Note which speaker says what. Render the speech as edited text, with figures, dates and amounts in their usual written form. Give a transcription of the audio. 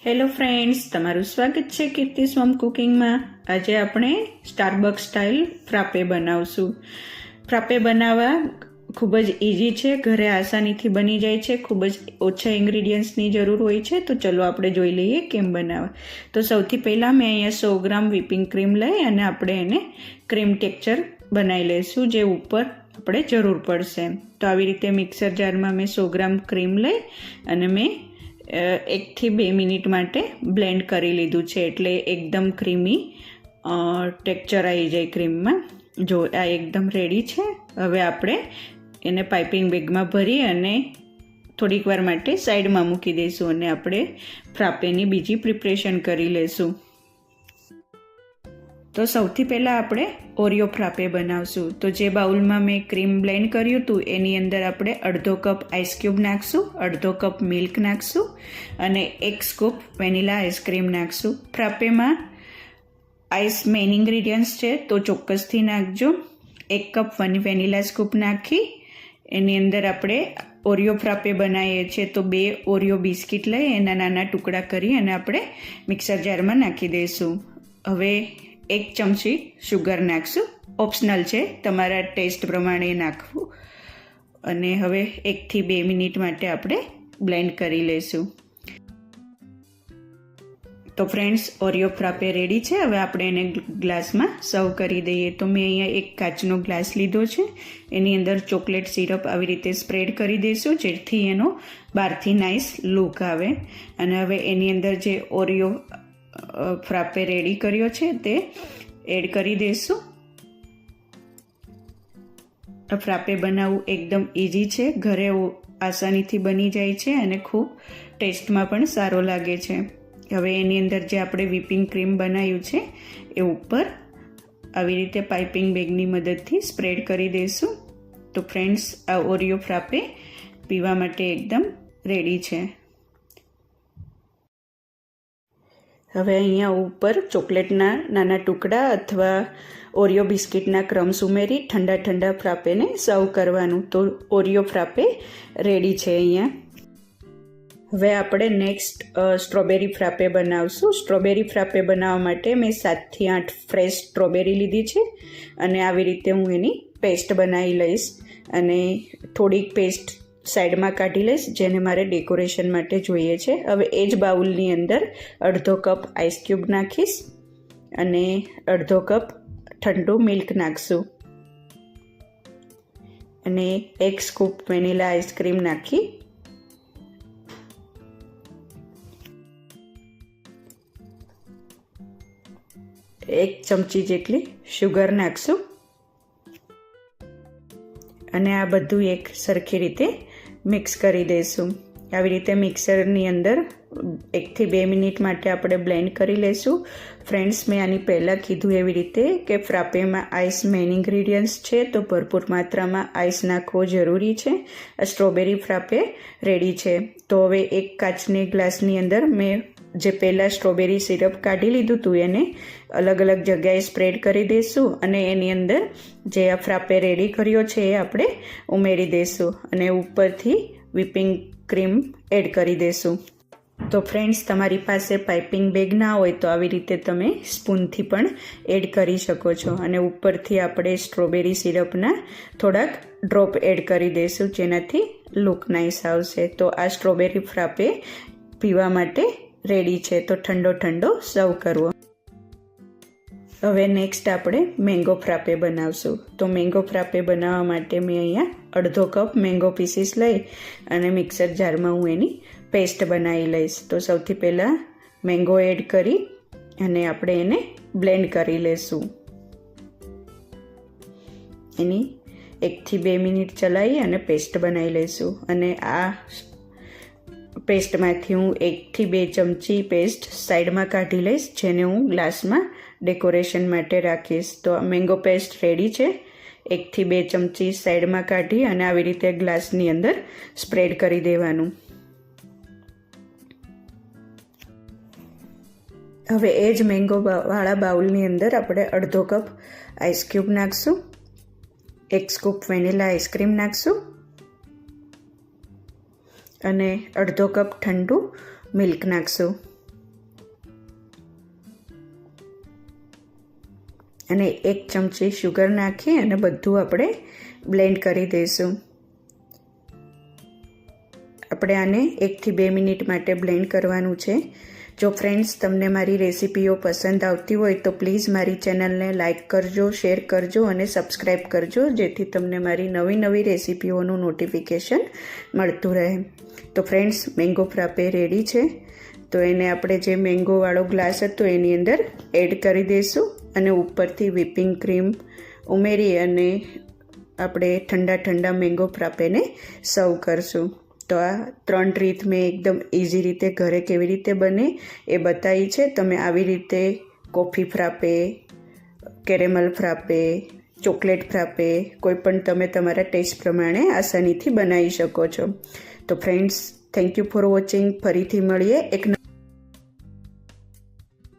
Speaker 1: Hello friends, તમારું સ્વાગત છે કીર્તિસ હોમ કુકિંગમાં। આજે આપણે સ્ટારબક્સ સ્ટાઇલ ફ્રાપે બનાવશું। ફ્રાપે બનાવવા ખૂબ જ ઇઝી છે, ઘરે આસાનીથી બની જાય છે, ખૂબ જ ઓછા ઇન્ગ્રીડિયન્ટ્સની જરૂર હોય છે। તો ચલો આપણે જોઈ લઈએ કેમ બનાવવા। તો સૌથી પહેલાં મેં અહીંયા 100 ગ્રામ વ્હીપિંગ ક્રીમ લઈ અને આપણે એને ક્રીમ ટેક્સચર બનાવી લઈશું, જે ઉપર આપણે જરૂર પડશે। તો આવી રીતે મિક્સર જારમાં મેં 100 ગ્રામ ક્રીમ લઈ અને મેં 1 થી 2 મિનિટ માટે બ્લેન્ડ કરી લીધું છે, એટલે એકદમ ક્રીમી ટેક્સચર આવી જાય ક્રીમમાં। જો આ એકદમ રેડી છે। હવે આપણે એને પાઇપિંગ બેગમાં ભરી અને થોડીક વાર માટે સાઈડમાં મૂકી દઈશું અને આપણે ફ્રાપેની બીજી પ્રિપરેશન કરી લઈશું। તો સૌથી પહેલાં આપણે ઓરિયો ફ્રાપે બનાવશું। તો જે બાઉલમાં મેં ક્રીમ બ્લેન્ડ કર્યું હતું એની અંદર આપણે અડધો કપ આઈસ ક્યુબ નાખશું, અડધો કપ મિલ્ક નાખશું અને 1 સ્કૂપ વેનીલા આઈસક્રીમ નાખશું। ફ્રાપેમાં આઈસ મેઇન ઇન્ગ્રીડિયન્ટ્સ છે, તો ચોક્કસથી નાખજો। 1 કપ વેનીલા સ્કૂપ નાખી એની અંદર આપણે ઓરિયો ફ્રાપે બનાવીએ છીએ, તો 2 ઓરિયો બિસ્કિટ લઈ એના નાના ટુકડા કરી અને આપણે મિક્સર જારમાં નાખી દઈશું। હવે 1 ચમચી શુગર નાખશું, ઓપ્શનલ છે, તમારા ટેસ્ટ પ્રમાણે નાખવું। અને હવે 1 થી 2 મિનિટ માટે આપણે બ્લેન્ડ કરી લઈશું। તો ફ્રેન્ડ્સ, ઓરિયો ફ્રાપે રેડી છે। હવે આપણે એને ગ્લાસમાં સર્વ કરી દઈએ। તો મેં અહીંયા 1 કાચનો ગ્લાસ લીધો છે, એની અંદર ચોકલેટ સિરપ આવી રીતે સ્પ્રેડ કરી દઈશું, જેથી એનો બહારથી નાઇસ લુક આવે। અને હવે એની અંદર જે ઓરિયો ફ્રાપે રેડી કર્યો છે તે એડ કરી દઈશું। ફ્રાપે બનાવવું એકદમ ઇઝી છે, ઘરે આસાનીથી બની જાય છે અને ખૂબ ટેસ્ટમાં પણ સારો લાગે છે। હવે એની અંદર જે આપણે વ્હીપિંગ ક્રીમ બનાવ્યું છે એ ઉપર આવી રીતે પાઇપિંગ બેગની મદદથી સ્પ્રેડ કરી દઈશું। તો ફ્રેન્ડ્સ, આ ઓરિયો ફ્રાપે પીવા માટે એકદમ રેડી છે। હવે અહીંયા ઉપર ચોકલેટના નાના ટુકડા અથવા ઓરિયો બિસ્કિટના ક્રમ્સ ઉમેરી ઠંડા ફ્રાપેને સર્વ કરવાનું। તો ઓરિયો ફ્રાપે રેડી છે અહીંયા। હવે આપણે નેક્સ્ટ સ્ટ્રોબેરી ફ્રાપે બનાવશું। સ્ટ્રોબેરી ફ્રાપે બનાવવા માટે મેં 7 થી 8 ફ્રેશ સ્ટ્રોબેરી લીધી છે અને આવી રીતે હું એની પેસ્ટ બનાવી લઈશ અને થોડીક પેસ્ટ સાઈડમાં કાઢી લઈશ, જેને મારે ડેકોરેશન માટે જોઈએ છે। હવે એ જ બાઉલની અંદર અડધો કપ આઈસ ક્યુબ નાખીશ અને અડધો કપ ઠંડુ મિલ્ક નાખશું અને 1 સ્કૂપ વેનીલા આઈસક્રીમ નાખી એક ચમચી જેટલી શુગર નાખશું અને આ બધું એક સરખી રીતે મિક્સ કરી દઈશું। આવી રીતે મિક્સરની અંદર 1 થી 2 મિનિટ માટે આપણે બ્લેન્ડ કરી લઈશું। ફ્રેન્ડ્સ, મેં આની પહેલાં કીધું એવી રીતે કે ફ્રાપેમાં આઈસ મેઇન ઇન્ગ્રીડિયન્ટ્સ છે, તો ભરપૂર માત્રામાં આઈસ નાખવો જરૂરી છે। આ સ્ટ્રોબેરી ફ્રાપે રેડી છે। તો હવે 1 કાચની ગ્લાસની અંદર મેં જે પહેલાં સ્ટ્રોબેરી સિરપ કાઢી લીધું હતું એને અલગ જગ્યાએ સ્પ્રેડ કરી દઈશું અને એની અંદર જે આ ફ્રાપે રેડી કર્યો છે એ આપણે ઉમેરી દઈશું અને ઉપરથી વ્હીપિંગ ક્રીમ એડ કરી દઈશું। તો ફ્રેન્ડ્સ, તમારી પાસે પાઇપિંગ બેગ ના હોય તો આવી રીતે તમે સ્પૂનથી પણ એડ કરી શકો છો અને ઉપરથી આપણે સ્ટ્રોબેરી સિરપના થોડાક ડ્રોપ એડ કરી દઈશું, જેનાથી લુક નાઇસ આવશે। તો આ સ્ટ્રોબેરી ફ્રાપે પીવા માટે રેડી છે। તો ઠંડો સર્વ કરવો। હવે નેક્સ્ટ આપણે મેંગો ફ્રાપે બનાવશું। તો મેંગો ફ્રાપે બનાવવા માટે મેં અહીંયા અડધો કપ મેંગો પીસીસ લઈ અને મિક્સર જારમાં હું એની પેસ્ટ બનાવી લઈશ। તો સૌથી પહેલાં મેંગો એડ કરી અને આપણે એને બ્લેન્ડ કરી લઈશું। એની 1 થી 2 મિનિટ ચલાવી અને પેસ્ટ બનાવી લઈશું અને આ પેસ્ટમાંથી હું 1 થી 2 ચમચી પેસ્ટ સાઈડમાં કાઢી લઈશ, જેને હું ગ્લાસમાં ડેકોરેશન માટે રાખીશ। તો મેંગો પેસ્ટ રેડી છે। 1 થી 2 ચમચી સાઈડમાં કાઢી અને આવી રીતે ગ્લાસની અંદર સ્પ્રેડ કરી દેવાનું। હવે એ જ મેંગો વાળા બાઉલની અંદર આપણે અડધો કપ આઈસ ક્યુબ નાખશું, 1 સ્કૂપ વેનીલા આઈસક્રીમ નાખશું અને અડધો કપ ઠંડુ મિલ્ક નાખશું। અને 1 ચમચી શુગર નાખી અને બધું આપણે બ્લેન્ડ કરી દઈશું. આપણે આને 1 થી 2 મિનિટ માટે બ્લેન્ડ કરવાનું છે. જો ફ્રેન્ડ્સ તમને મારી રેસીપીઓ પસંદ આવતી હોય તો પ્લીઝ મારી ચેનલને લાઇક કરજો, શેર કરજો અને સબસ્ક્રાઈબ કરજો, જેથી તમને મારી નવી રેસીપીઓનું નોટિફિકેશન મળતું રહે. તો ફ્રેન્ડ્સ, મેંગો ફ્રાપે રેડી છે. તો એને આપણે જે મેંગોવાળો ગ્લાસ હતો એની અંદર એડ કરી દઈશું અને ઉપરથી વ્હીપિંગ ક્રીમ ઉમેરી અને આપણે ઠંડા મેંગો ફ્રાપેને સર્વ કરશું. તો આ 3 રીત મેં એકદમ ઇઝી રીતે ઘરે કેવી રીતે બને એ બતાવી છે. તમે આવી રીતે કોફી ફ્રાપે, કેરેમલ ફ્રાપે, ચોકલેટ ફ્રાપે કોઈ પણ તમે તમારા ટેસ્ટ પ્રમાણે આસાનીથી બનાવી શકો છો. તો friends, thank you for watching. ફરીથી મળીએ એક